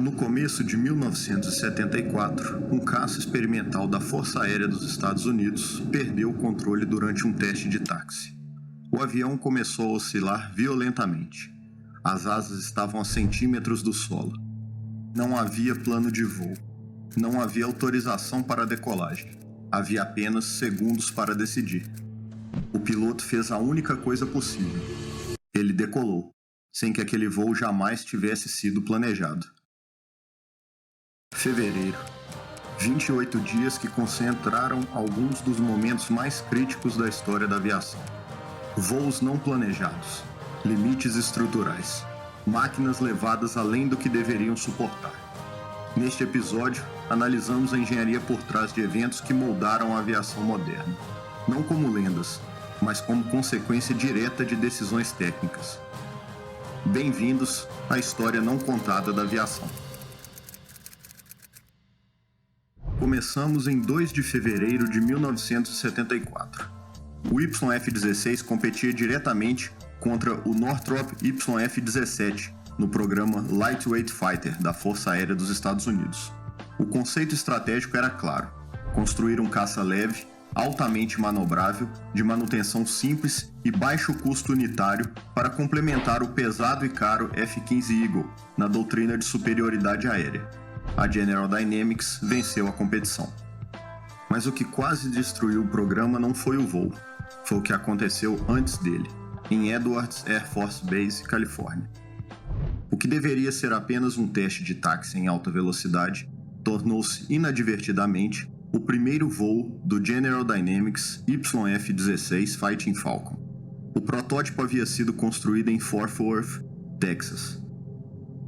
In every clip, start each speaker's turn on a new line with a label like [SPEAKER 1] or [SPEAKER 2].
[SPEAKER 1] No começo de 1974, um caça experimental da Força Aérea dos Estados Unidos perdeu o controle durante um teste de táxi. O avião começou a oscilar violentamente. As asas estavam a centímetros do solo. Não havia plano de voo. Não havia autorização para a decolagem. Havia apenas segundos para decidir. O piloto fez a única coisa possível. Ele decolou, sem que aquele voo jamais tivesse sido planejado. Fevereiro. 28 dias que concentraram alguns dos momentos mais críticos da história da aviação. Voos não planejados, limites estruturais, máquinas levadas além do que deveriam suportar. Neste episódio, analisamos a engenharia por trás de eventos que moldaram a aviação moderna, não como lendas, mas como consequência direta de decisões técnicas. Bem-vindos à história não contada da aviação. Começamos em 2 de fevereiro de 1974. O YF-16 competia diretamente contra o Northrop YF-17 no programa Lightweight Fighter da Força Aérea dos Estados Unidos. O conceito estratégico era claro: construir um caça leve, altamente manobrável, de manutenção simples e baixo custo unitário para complementar o pesado e caro F-15 Eagle na doutrina de superioridade aérea. A General Dynamics venceu a competição. Mas o que quase destruiu o programa não foi o voo, foi o que aconteceu antes dele, em Edwards Air Force Base, Califórnia. O que deveria ser apenas um teste de táxi em alta velocidade tornou-se inadvertidamente o primeiro voo do General Dynamics YF-16 Fighting Falcon. O protótipo havia sido construído em Fort Worth, Texas,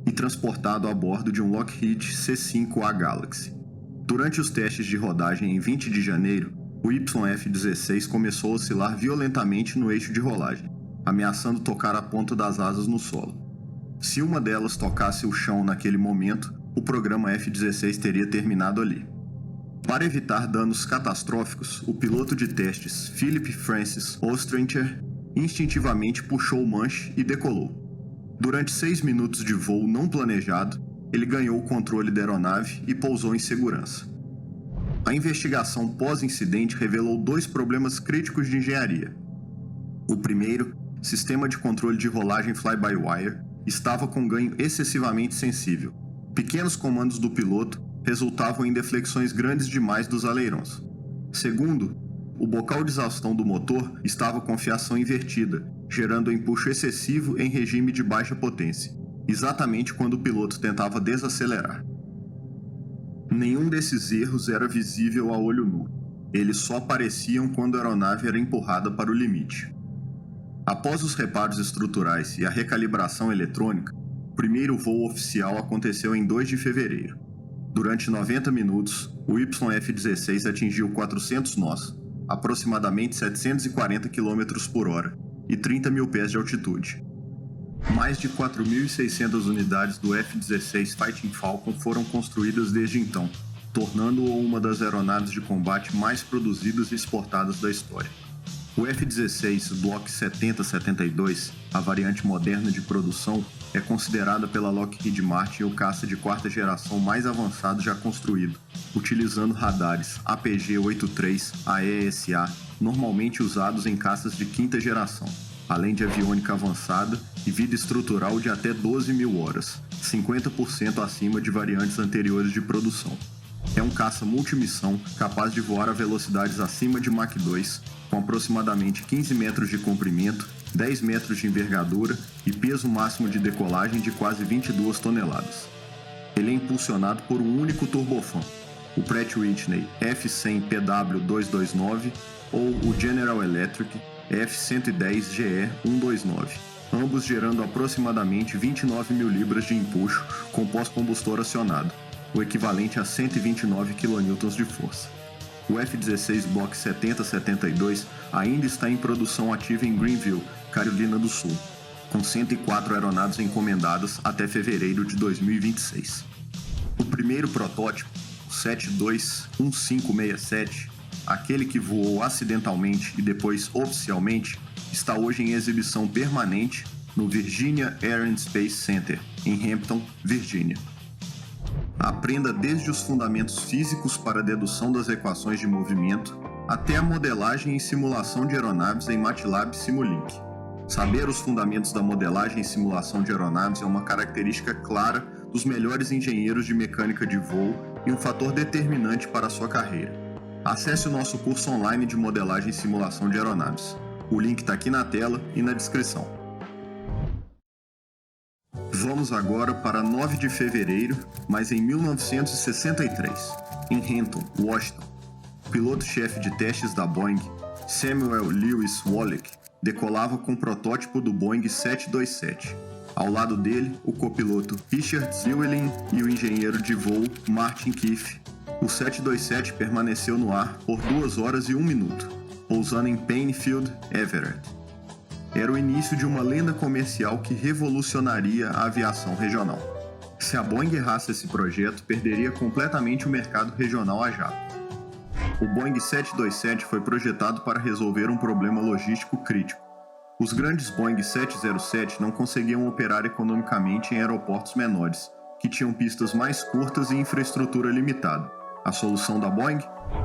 [SPEAKER 1] e transportado a bordo de um Lockheed C-5A Galaxy. Durante os testes de rodagem em 20 de janeiro, o YF-16 começou a oscilar violentamente no eixo de rolagem, ameaçando tocar a ponta das asas no solo. Se uma delas tocasse o chão naquele momento, o programa F-16 teria terminado ali. Para evitar danos catastróficos, o piloto de testes Philip Francis Ostringer instintivamente puxou o manche e decolou. Durante 6 minutos de voo não planejado, ele ganhou o controle da aeronave e pousou em segurança. A investigação pós-incidente revelou 2 problemas críticos de engenharia. O primeiro, sistema de controle de rolagem fly-by-wire, estava com ganho excessivamente sensível. Pequenos comandos do piloto resultavam em deflexões grandes demais dos alerões. Segundo, o bocal de exaustão do motor estava com fiação invertida, gerando empuxo excessivo em regime de baixa potência, exatamente quando o piloto tentava desacelerar. Nenhum desses erros era visível a olho nu. Eles só apareciam quando a aeronave era empurrada para o limite. Após os reparos estruturais e a recalibração eletrônica, o primeiro voo oficial aconteceu em 2 de fevereiro. Durante 90 minutos, o YF-16 atingiu 400 nós, aproximadamente 740 km por hora, e 30 mil pés de altitude. Mais de 4.600 unidades do F-16 Fighting Falcon foram construídas desde então, tornando-o uma das aeronaves de combate mais produzidas e exportadas da história. O F-16 Block 7072, a variante moderna de produção, é considerada pela Lockheed Martin o caça de 4ª geração mais avançado já construído, utilizando radares APG-83 AESA, normalmente usados em caças de 5ª geração, além de aviônica avançada e vida estrutural de até 12.000 horas, 50% acima de variantes anteriores de produção. É um caça multimissão capaz de voar a velocidades acima de Mach 2, com aproximadamente 15 metros de comprimento, 10 metros de envergadura e peso máximo de decolagem de quase 22 toneladas. Ele é impulsionado por um único turbofã, o Pratt & Whitney F100PW229 ou o General Electric F110GE129, ambos gerando aproximadamente 29 mil libras de empuxo com pós-combustor acionado, o equivalente a 129 kN de força. O F-16 Block 7072 ainda está em produção ativa em Greenville, Carolina do Sul, com 104 aeronaves encomendadas até fevereiro de 2026. O primeiro protótipo, o 721567, aquele que voou acidentalmente e depois oficialmente, está hoje em exibição permanente no Virginia Air and Space Center, em Hampton, Virgínia. Aprenda desde os fundamentos físicos para a dedução das equações de movimento até a modelagem e simulação de aeronaves em MATLAB Simulink. Saber os fundamentos da modelagem e simulação de aeronaves é uma característica clara dos melhores engenheiros de mecânica de voo e um fator determinante para a sua carreira. Acesse o nosso curso online de modelagem e simulação de aeronaves. O link está aqui na tela e na descrição. Vamos agora para 9 de fevereiro, mas em 1963, em Renton, Washington. O piloto-chefe de testes da Boeing, Samuel Lewis Wallach, decolava com o protótipo do Boeing 727. Ao lado dele, o copiloto Richard Zwilling e o engenheiro de voo Martin Keefe. O 727 permaneceu no ar por 2 horas e 1 minuto, pousando em Plainfield, Everett. Era o início de uma lenda comercial que revolucionaria a aviação regional. Se a Boeing errasse esse projeto, perderia completamente o mercado regional a jato. O Boeing 727 foi projetado para resolver um problema logístico crítico. Os grandes Boeing 707 não conseguiam operar economicamente em aeroportos menores, que tinham pistas mais curtas e infraestrutura limitada. A solução da Boeing?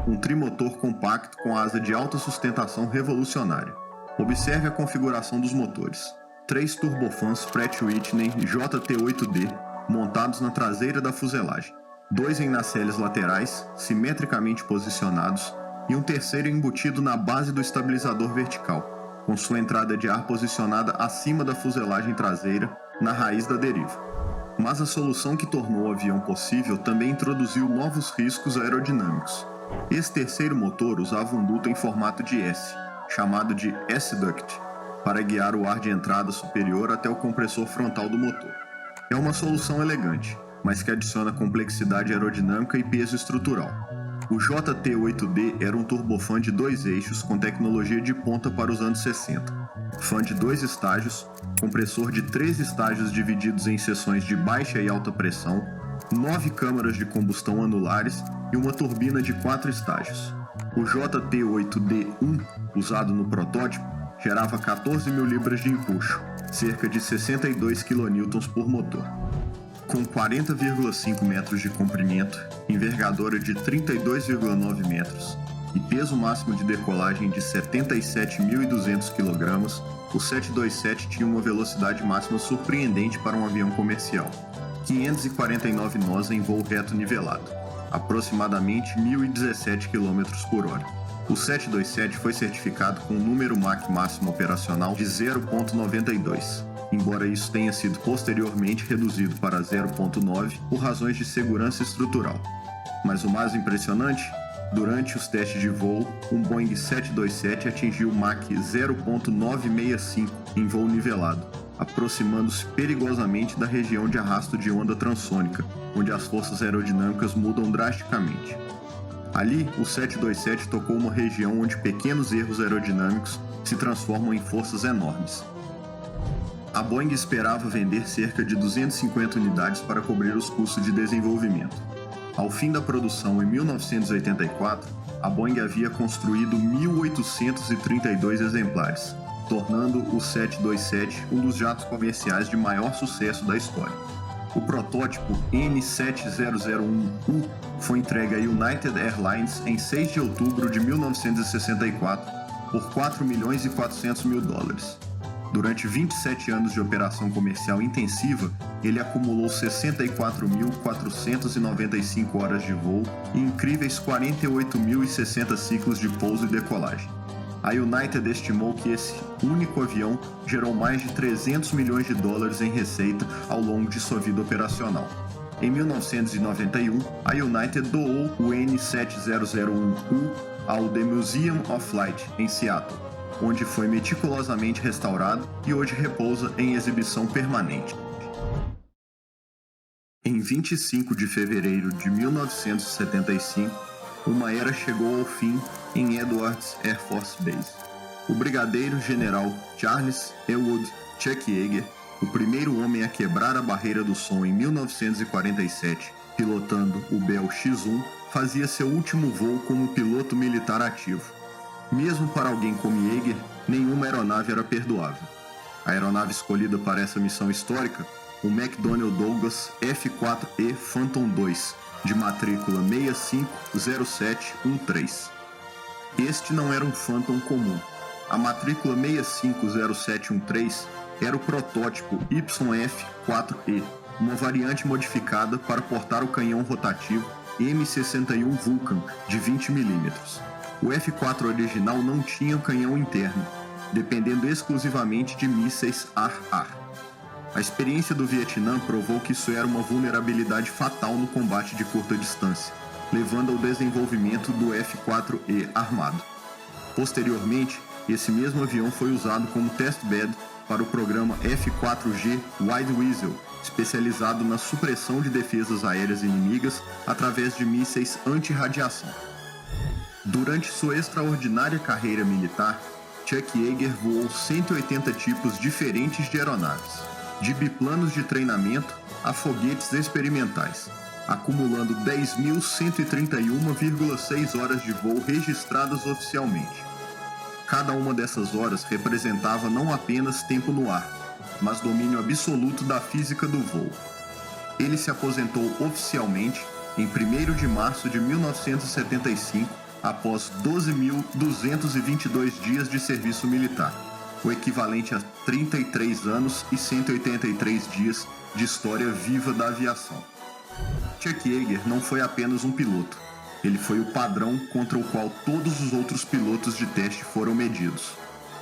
[SPEAKER 1] Um trimotor compacto com asa de alta sustentação revolucionária. Observe a configuração dos motores. 3 turbofans Pratt & Whitney JT8D montados na traseira da fuselagem. 2 em nacelles laterais, simetricamente posicionados, e um terceiro embutido na base do estabilizador vertical, com sua entrada de ar posicionada acima da fuselagem traseira, na raiz da deriva. Mas a solução que tornou o avião possível também introduziu novos riscos aerodinâmicos. Esse terceiro motor usava um duto em formato de S, chamado de S-duct, para guiar o ar de entrada superior até o compressor frontal do motor. É uma solução elegante, mas que adiciona complexidade aerodinâmica e peso estrutural. O JT8D era um turbofan de 2 eixos com tecnologia de ponta para os anos 60. Fã de 2 estágios, compressor de 3 estágios divididos em seções de baixa e alta pressão, 9 câmaras de combustão anulares e uma turbina de 4 estágios. O JT8D1, usado no protótipo, gerava 14.000 libras de empuxo, cerca de 62 kN por motor. Com 40,5 metros de comprimento, envergadura de 32,9 metros e peso máximo de decolagem de 77.200 kg, o 727 tinha uma velocidade máxima surpreendente para um avião comercial, 549 nós em voo reto nivelado, aproximadamente 1.017 km por hora. O 727 foi certificado com um número Mach máximo operacional de 0,92. Embora isso tenha sido posteriormente reduzido para 0,9 por razões de segurança estrutural. Mas o mais impressionante, durante os testes de voo, um Boeing 727 atingiu Mach 0,965 em voo nivelado, aproximando-se perigosamente da região de arrasto de onda transônica, onde as forças aerodinâmicas mudam drasticamente. Ali, o 727 tocou uma região onde pequenos erros aerodinâmicos se transformam em forças enormes. A Boeing esperava vender cerca de 250 unidades para cobrir os custos de desenvolvimento. Ao fim da produção, em 1984, a Boeing havia construído 1.832 exemplares, tornando o 727 um dos jatos comerciais de maior sucesso da história. O protótipo N7001U foi entregue à United Airlines em 6 de outubro de 1964 por $4.400.000. Durante 27 anos de operação comercial intensiva, ele acumulou 64.495 horas de voo e incríveis 48.060 ciclos de pouso e decolagem. A United estimou que esse único avião gerou mais de $300 milhões em receita ao longo de sua vida operacional. Em 1991, a United doou o N7001U ao The Museum of Flight, em Seattle, onde foi meticulosamente restaurado e hoje repousa em exibição permanente. Em 25 de fevereiro de 1975, uma era chegou ao fim em Edwards Air Force Base. O brigadeiro general Charles Elwood Chuck Yeager, o primeiro homem a quebrar a barreira do som em 1947, pilotando o Bell X-1, fazia seu último voo como piloto militar ativo. Mesmo para alguém como Yeager, nenhuma aeronave era perdoável. A aeronave escolhida para essa missão histórica o McDonnell Douglas F-4E Phantom II, de matrícula 650713. Este não era um Phantom comum. A matrícula 650713 era o protótipo YF-4E, uma variante modificada para portar o canhão rotativo M61 Vulcan de 20 mm. O F-4 original não tinha canhão interno, dependendo exclusivamente de mísseis ar-ar. A experiência do Vietnã provou que isso era uma vulnerabilidade fatal no combate de curta distância, levando ao desenvolvimento do F-4E armado. Posteriormente, esse mesmo avião foi usado como testbed para o programa F-4G Wide Weasel, especializado na supressão de defesas aéreas inimigas através de mísseis anti-radiação. Durante sua extraordinária carreira militar, Chuck Yeager voou 180 tipos diferentes de aeronaves, de biplanos de treinamento a foguetes experimentais, acumulando 10.131,6 horas de voo registradas oficialmente. Cada uma dessas horas representava não apenas tempo no ar, mas domínio absoluto da física do voo. Ele se aposentou oficialmente em 1º de março de 1975, após 12.222 dias de serviço militar, o equivalente a 33 anos e 183 dias de história viva da aviação. Chuck Yeager não foi apenas um piloto, ele foi o padrão contra o qual todos os outros pilotos de teste foram medidos.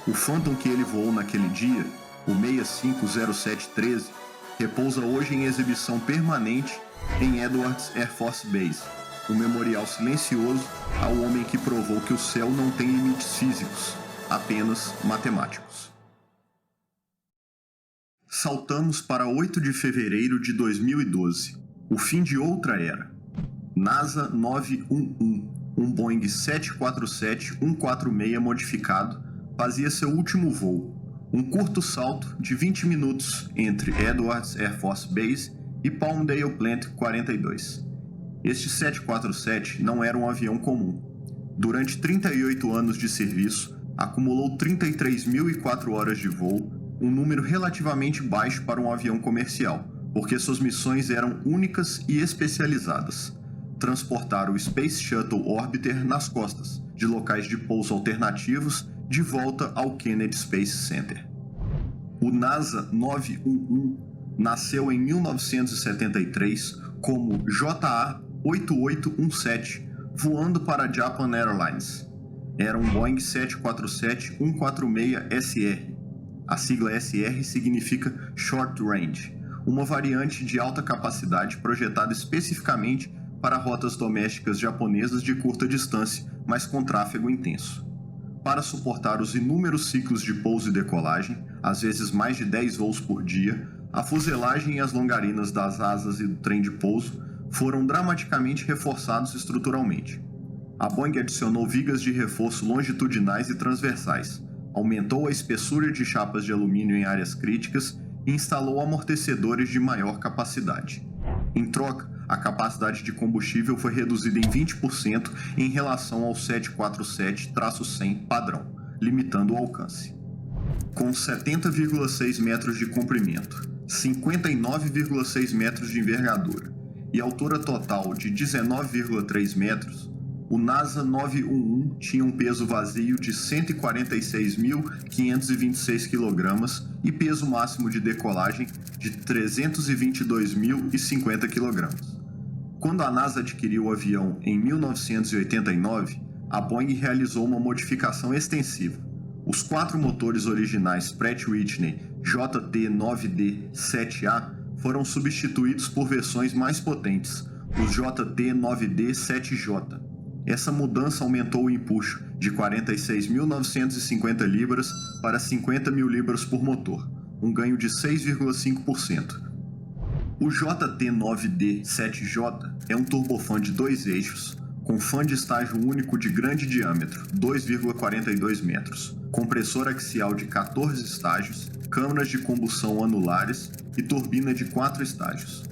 [SPEAKER 1] O Phantom que ele voou naquele dia, o 650713, repousa hoje em exibição permanente em Edwards Air Force Base, um memorial silencioso ao homem que provou que o céu não tem limites físicos, apenas matemáticos. Saltamos para 8 de fevereiro de 2012, o fim de outra era. NASA 911, um Boeing 747-146 modificado, fazia seu último voo, um curto salto de 20 minutos entre Edwards Air Force Base e Palmdale Plant 42. Este 747 não era um avião comum. Durante 38 anos de serviço, acumulou 33.004 horas de voo, um número relativamente baixo para um avião comercial, porque suas missões eram únicas e especializadas. Transportar o Space Shuttle Orbiter nas costas, de locais de pouso alternativos, de volta ao Kennedy Space Center. O NASA 911 nasceu em 1973 como JA-8817, voando para a Japan Airlines. Era um Boeing 747-146SR. A sigla SR significa Short Range, uma variante de alta capacidade projetada especificamente para rotas domésticas japonesas de curta distância, mas com tráfego intenso. Para suportar os inúmeros ciclos de pouso e decolagem, às vezes mais de 10 voos por dia, a fuselagem e as longarinas das asas e do trem de pouso foram dramaticamente reforçados estruturalmente. A Boeing adicionou vigas de reforço longitudinais e transversais, aumentou a espessura de chapas de alumínio em áreas críticas e instalou amortecedores de maior capacidade. Em troca, a capacidade de combustível foi reduzida em 20% em relação ao 747-100 padrão, limitando o alcance. Com 70,6 metros de comprimento, 59,6 metros de envergadura e altura total de 19,3 metros, o NASA 911 tinha um peso vazio de 146.526 kg e peso máximo de decolagem de 322.050 kg. Quando a NASA adquiriu o avião em 1989, a Boeing realizou uma modificação extensiva. Os 4 motores originais Pratt & Whitney JT9D-7A foram substituídos por versões mais potentes, os JT9D-7J. Essa mudança aumentou o empuxo de 46.950 libras para 50.000 libras por motor, um ganho de 6,5%. O JT9D-7J é um turbofan de 2 eixos, com fã de estágio único de grande diâmetro, 2,42 metros, compressor axial de 14 estágios, câmaras de combustão anulares e turbina de 4 estágios.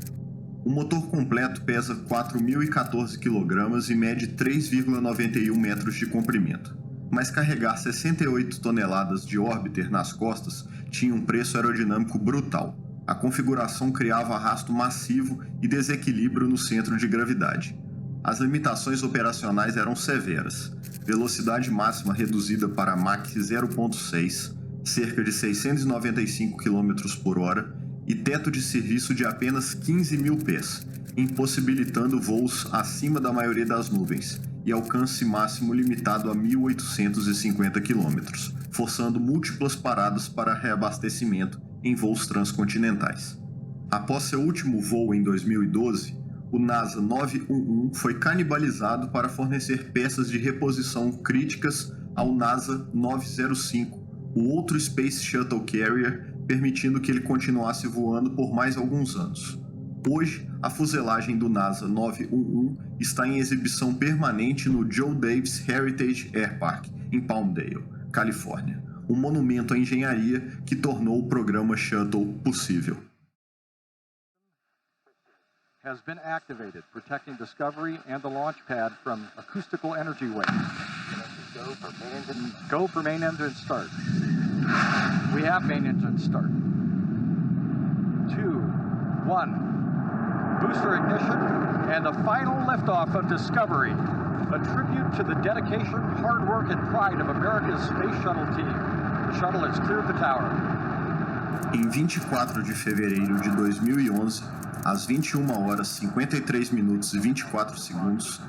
[SPEAKER 1] O motor completo pesa 4.014 kg e mede 3,91 metros de comprimento, mas carregar 68 toneladas de Orbiter nas costas tinha um preço aerodinâmico brutal. A configuração criava arrasto massivo e desequilíbrio no centro de gravidade. As limitações operacionais eram severas. Velocidade máxima reduzida para Mach 0.6, cerca de 695 km por hora, e teto de serviço de apenas 15.000 pés, impossibilitando voos acima da maioria das nuvens, e alcance máximo limitado a 1.850 km, forçando múltiplas paradas para reabastecimento em voos transcontinentais. Após seu último voo em 2012, o NASA 911 foi canibalizado para fornecer peças de reposição críticas ao NASA 905, o outro Space Shuttle Carrier, permitindo que ele continuasse voando por mais alguns anos. Hoje, a fuselagem do NASA 911 está em exibição permanente no Joe Davis Heritage Air Park, em Palmdale, Califórnia, um monumento à engenharia que tornou o programa Shuttle possível.
[SPEAKER 2] Has been activated, protecting Discovery and the launch pad from acoustical energy waves. Go for main engine start. We have main engine start. 2, 1. Booster ignition and the final liftoff of Discovery. A tribute to the dedication, hard work, and pride of America's Space Shuttle team. The shuttle has cleared the tower.
[SPEAKER 1] Em 24 de fevereiro de 2011, às 21 horas 53 minutos e 24 segundos,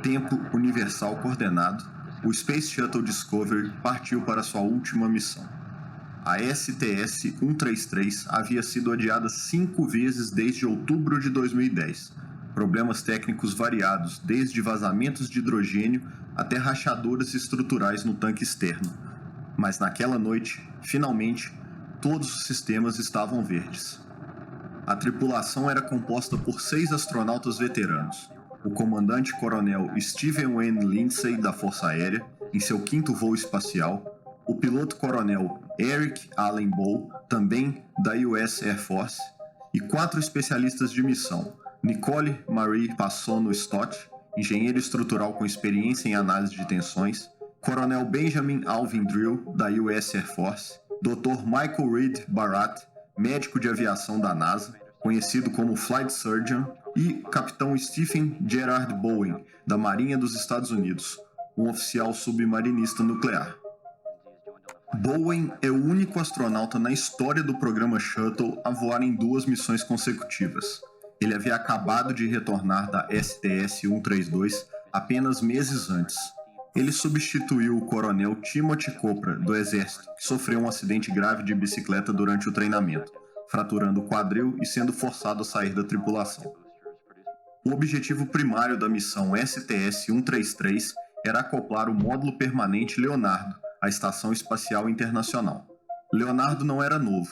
[SPEAKER 1] tempo universal coordenado, o Space Shuttle Discovery partiu para sua última missão. A STS-133 havia sido adiada 5 vezes desde outubro de 2010. Problemas técnicos variados, desde vazamentos de hidrogênio até rachaduras estruturais no tanque externo. Mas naquela noite, finalmente, todos os sistemas estavam verdes. A tripulação era composta por 6 astronautas veteranos. O comandante-coronel Stephen Wayne Lindsay, da Força Aérea, em seu 5º voo espacial, o piloto-coronel Eric Allen Bow, também da US Air Force, e 4 especialistas de missão, Nicole Marie Passono Stott, engenheiro estrutural com experiência em análise de tensões, Coronel Benjamin Alvin Drill, da US Air Force, Dr. Michael Reed Barat, médico de aviação da NASA, conhecido como Flight Surgeon, e Capitão Stephen Gerard Bowen, da Marinha dos Estados Unidos, um oficial submarinista nuclear. Bowen é o único astronauta na história do programa Shuttle a voar em 2 missões consecutivas. Ele havia acabado de retornar da STS-132 apenas meses antes. Ele substituiu o coronel Timothy Copra, do Exército, que sofreu um acidente grave de bicicleta durante o treinamento, fraturando o quadril e sendo forçado a sair da tripulação. O objetivo primário da missão STS-133 era acoplar o módulo permanente Leonardo à Estação Espacial Internacional. Leonardo não era novo.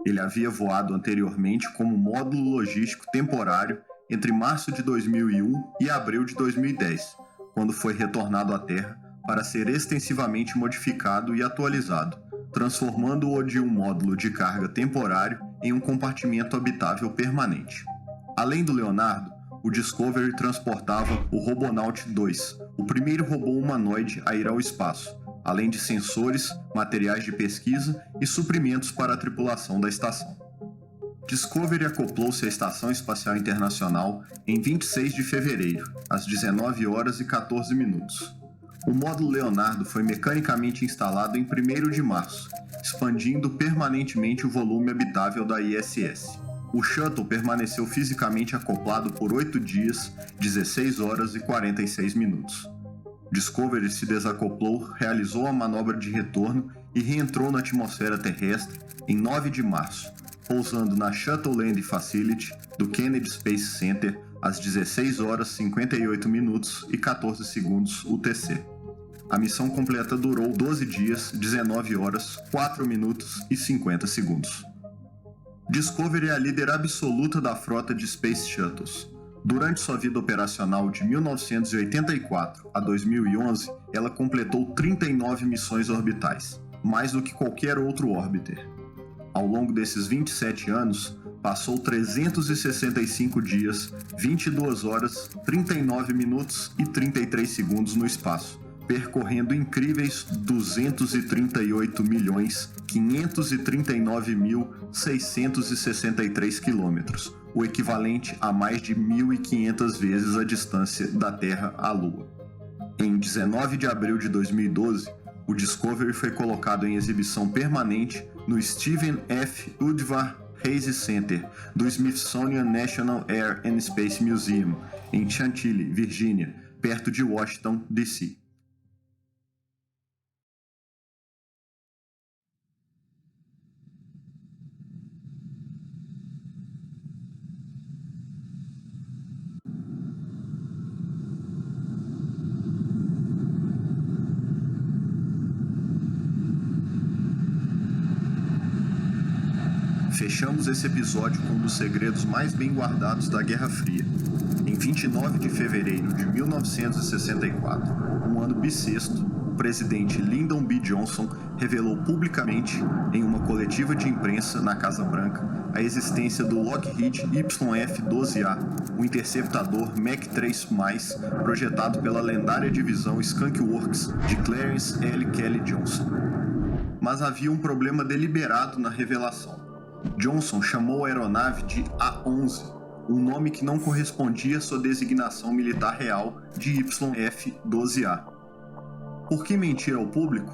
[SPEAKER 1] Ele havia voado anteriormente como módulo logístico temporário entre março de 2001 e abril de 2010, quando foi retornado à Terra para ser extensivamente modificado e atualizado, transformando-o de um módulo de carga temporário em um compartimento habitável permanente. Além do Leonardo, o Discovery transportava o Robonaut 2, o primeiro robô humanoide a ir ao espaço, além de sensores, materiais de pesquisa e suprimentos para a tripulação da estação. Discovery acoplou-se à Estação Espacial Internacional em 26 de fevereiro, às 19 horas e 14 minutos. O módulo Leonardo foi mecanicamente instalado em 1º de março, expandindo permanentemente o volume habitável da ISS. O Shuttle permaneceu fisicamente acoplado por 8 dias, 16 horas e 46 minutos. Discovery se desacoplou, realizou a manobra de retorno e reentrou na atmosfera terrestre em 9 de março, pousando na Shuttle Land Facility do Kennedy Space Center às 16 horas 58 minutos e 14 segundos UTC. A missão completa durou 12 dias, 19 horas, 4 minutos e 50 segundos. Discovery é a líder absoluta da frota de Space Shuttles. Durante sua vida operacional de 1984 a 2011, ela completou 39 missões orbitais, mais do que qualquer outro orbiter. Ao longo desses 27 anos, passou 365 dias, 22 horas, 39 minutos e 33 segundos no espaço, percorrendo incríveis 238.539.663 quilômetros, o equivalente a mais de 1.500 vezes a distância da Terra à Lua. Em 19 de abril de 2012, o Discovery foi colocado em exibição permanente no Stephen F. Udvar Hazy Center do Smithsonian National Air and Space Museum, em Chantilly, Virgínia, perto de Washington, D.C. Fechamos esse episódio com um dos segredos mais bem guardados da Guerra Fria. Em 29 de fevereiro de 1964, um ano bissexto, o presidente Lyndon B. Johnson revelou publicamente, em uma coletiva de imprensa na Casa Branca, a existência do Lockheed YF-12A, um interceptador Mach-3+, projetado pela lendária divisão Skunk Works de Clarence L. Kelly Johnson. Mas havia um problema deliberado na revelação. Johnson chamou a aeronave de A-11, um nome que não correspondia à sua designação militar real de YF-12A. Por que mentir ao público?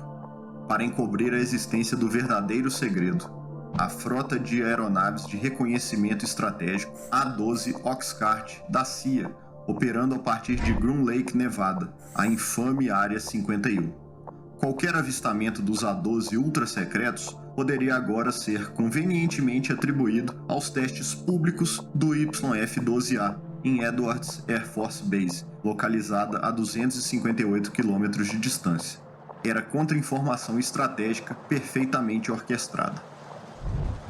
[SPEAKER 1] Para encobrir a existência do verdadeiro segredo, a frota de aeronaves de reconhecimento estratégico A-12 Oxcart da CIA, operando a partir de Groom Lake, Nevada, a infame Área 51. Qualquer avistamento dos A-12 ultra-secretos poderia agora ser convenientemente atribuído aos testes públicos do YF-12A em Edwards Air Force Base, localizada a 258 km de distância. Era contra-informação estratégica perfeitamente orquestrada.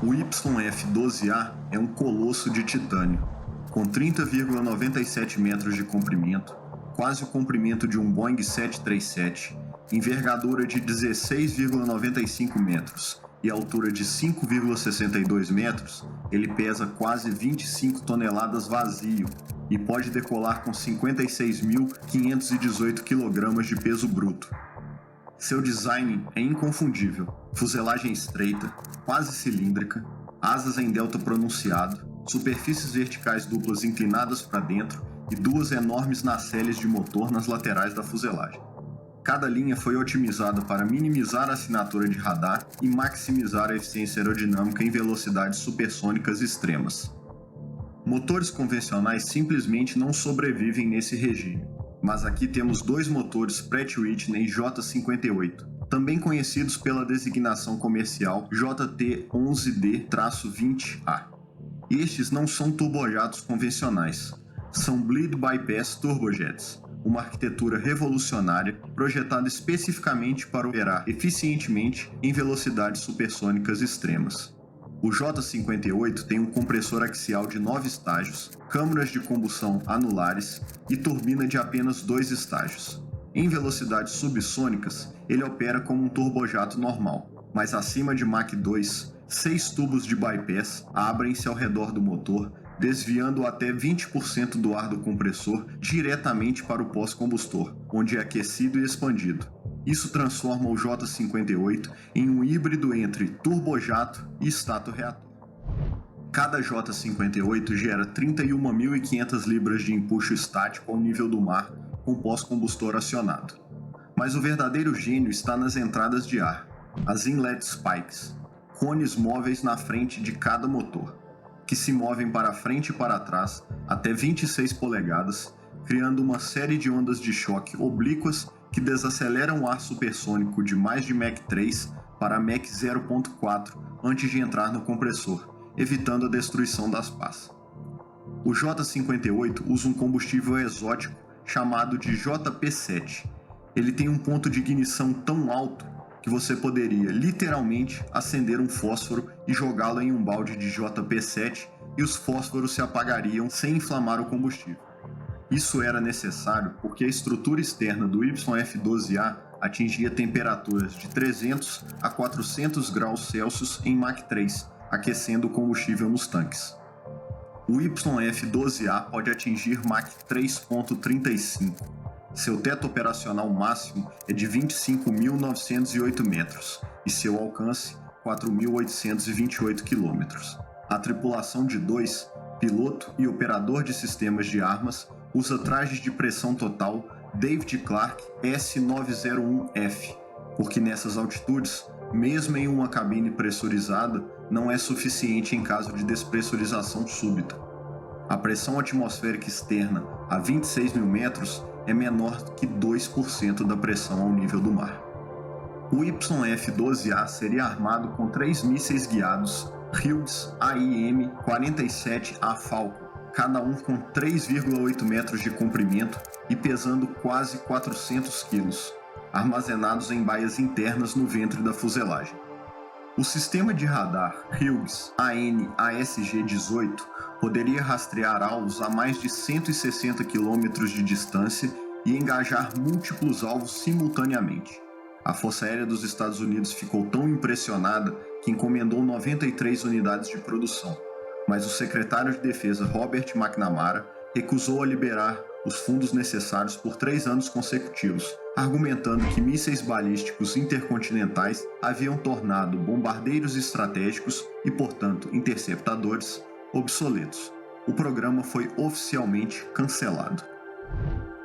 [SPEAKER 1] O YF-12A é um colosso de titânio, com 30,97 metros de comprimento, quase o comprimento de um Boeing 737, envergadura de 16,95 metros e altura de 5,62 metros, ele pesa quase 25 toneladas vazio e pode decolar com 56.518 kg de peso bruto. Seu design é inconfundível: fuselagem estreita, quase cilíndrica, asas em delta pronunciado, superfícies verticais duplas inclinadas para dentro e duas enormes nacelles de motor nas laterais da fuselagem. Cada linha foi otimizada para minimizar a assinatura de radar e maximizar a eficiência aerodinâmica em velocidades supersônicas extremas. Motores convencionais simplesmente não sobrevivem nesse regime, mas aqui temos dois motores Pratt & Whitney J58, também conhecidos pela designação comercial JT11D-20A. Estes não são turbojatos convencionais, são Bleed Bypass Turbojets, uma arquitetura revolucionária projetada especificamente para operar eficientemente em velocidades supersônicas extremas. O J58 tem um compressor axial de 9 estágios, câmaras de combustão anulares e turbina de apenas 2 estágios. Em velocidades subsônicas, ele opera como um turbojato normal, mas acima de Mach 2, 6 tubos de bypass abrem-se ao redor do motor, desviando até 20% do ar do compressor diretamente para o pós-combustor, onde é aquecido e expandido. Isso transforma o J58 em um híbrido entre turbojato e stato-reator. Cada J58 gera 31.500 libras de empuxo estático ao nível do mar, com pós-combustor acionado. Mas o verdadeiro gênio está nas entradas de ar, as inlet spikes, cones móveis na frente de cada motor, que se movem para frente e para trás até 26 polegadas, criando uma série de ondas de choque oblíquas que desaceleram o ar supersônico de mais de Mach 3 para Mach 0.4 antes de entrar no compressor, evitando a destruição das pás. O J58 usa um combustível exótico chamado de JP7. Ele tem um ponto de ignição tão alto que você poderia literalmente acender um fósforo e jogá-lo em um balde de JP7 e os fósforos se apagariam sem inflamar o combustível. Isso era necessário porque a estrutura externa do YF-12A atingia temperaturas de 300 a 400 graus Celsius em Mach 3, aquecendo o combustível nos tanques. O YF-12A pode atingir Mach 3.35, Seu teto operacional máximo é de 25.908 metros e seu alcance 4.828 quilômetros. A tripulação de 2, piloto e operador de sistemas de armas, usa trajes de pressão total David Clark S901F, porque nessas altitudes, mesmo em uma cabine pressurizada, não é suficiente em caso de despressurização súbita. A pressão atmosférica externa a 26 mil metros é menor que 2% da pressão ao nível do mar. O YF-12A seria armado com 3 mísseis guiados Hughes AIM-47A Falcon, cada um com 3,8 metros de comprimento e pesando quase 400 quilos, armazenados em baias internas no ventre da fuselagem. O sistema de radar Hughes AN/ASG-18 poderia rastrear alvos a mais de 160 km de distância e engajar múltiplos alvos simultaneamente. A Força Aérea dos Estados Unidos ficou tão impressionada que encomendou 93 unidades de produção, mas o secretário de Defesa Robert McNamara recusou a liberar os fundos necessários por 3 anos consecutivos, argumentando que mísseis balísticos intercontinentais haviam tornado bombardeiros estratégicos e, portanto, interceptadores obsoletos. O programa foi oficialmente cancelado.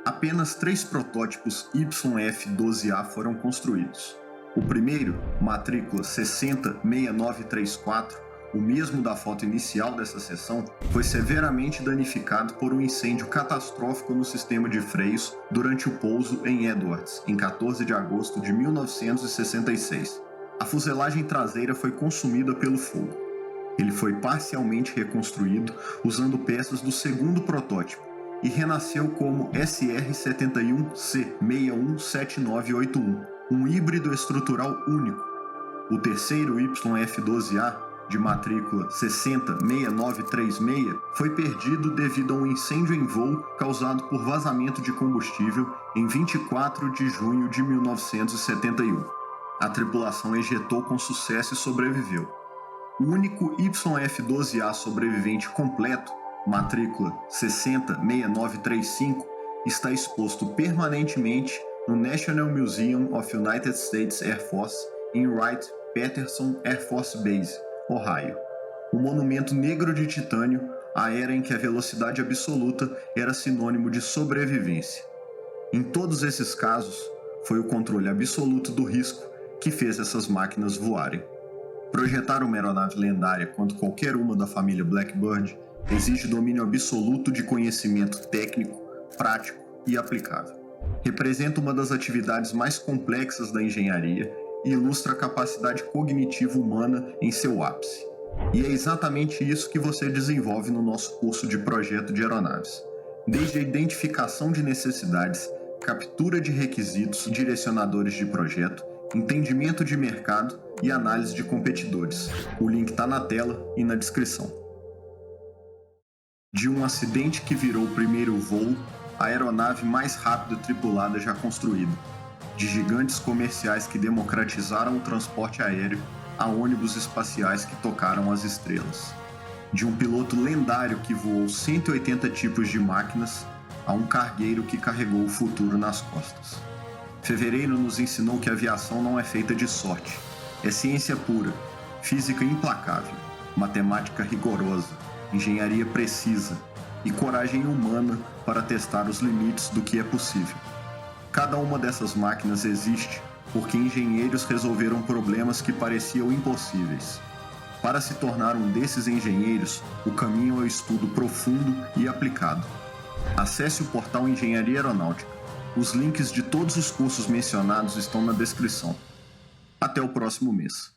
[SPEAKER 1] Apenas 3 protótipos YF-12A foram construídos. O primeiro, matrícula 606934, o mesmo da foto inicial dessa seção, foi severamente danificado por um incêndio catastrófico no sistema de freios durante o pouso em Edwards, em 14 de agosto de 1966. A fuselagem traseira foi consumida pelo fogo. Ele foi parcialmente reconstruído usando peças do segundo protótipo e renasceu como SR-71C617981, um híbrido estrutural único. O terceiro YF-12A, de matrícula 606936, foi perdido devido a um incêndio em voo causado por vazamento de combustível em 24 de junho de 1971. A tripulação ejetou com sucesso e sobreviveu. O único YF-12A sobrevivente completo, matrícula 606935, está exposto permanentemente no National Museum of United States Air Force em Wright-Patterson Air Force Base, Ohio. Um monumento negro de titânio à era em que a velocidade absoluta era sinônimo de sobrevivência. Em todos esses casos, foi o controle absoluto do risco que fez essas máquinas voarem. Projetar uma aeronave lendária quanto qualquer uma da família Blackbird exige domínio absoluto de conhecimento técnico, prático e aplicável. Representa uma das atividades mais complexas da engenharia e ilustra a capacidade cognitiva humana em seu ápice. E é exatamente isso que você desenvolve no nosso curso de projeto de aeronaves. Desde a identificação de necessidades, captura de requisitos direcionadores de projeto, entendimento de mercado e análise de competidores. O link está na tela e na descrição. De um acidente que virou o primeiro voo, a aeronave mais rápida tripulada já construída. De gigantes comerciais que democratizaram o transporte aéreo a ônibus espaciais que tocaram as estrelas. De um piloto lendário que voou 180 tipos de máquinas a um cargueiro que carregou o futuro nas costas. Fevereiro nos ensinou que a aviação não é feita de sorte. É ciência pura, física implacável, matemática rigorosa, engenharia precisa e coragem humana para testar os limites do que é possível. Cada uma dessas máquinas existe porque engenheiros resolveram problemas que pareciam impossíveis. Para se tornar um desses engenheiros, o caminho é o estudo profundo e aplicado. Acesse o portal Engenharia Aeronáutica. Os links de todos os cursos mencionados estão na descrição. Até o próximo mês.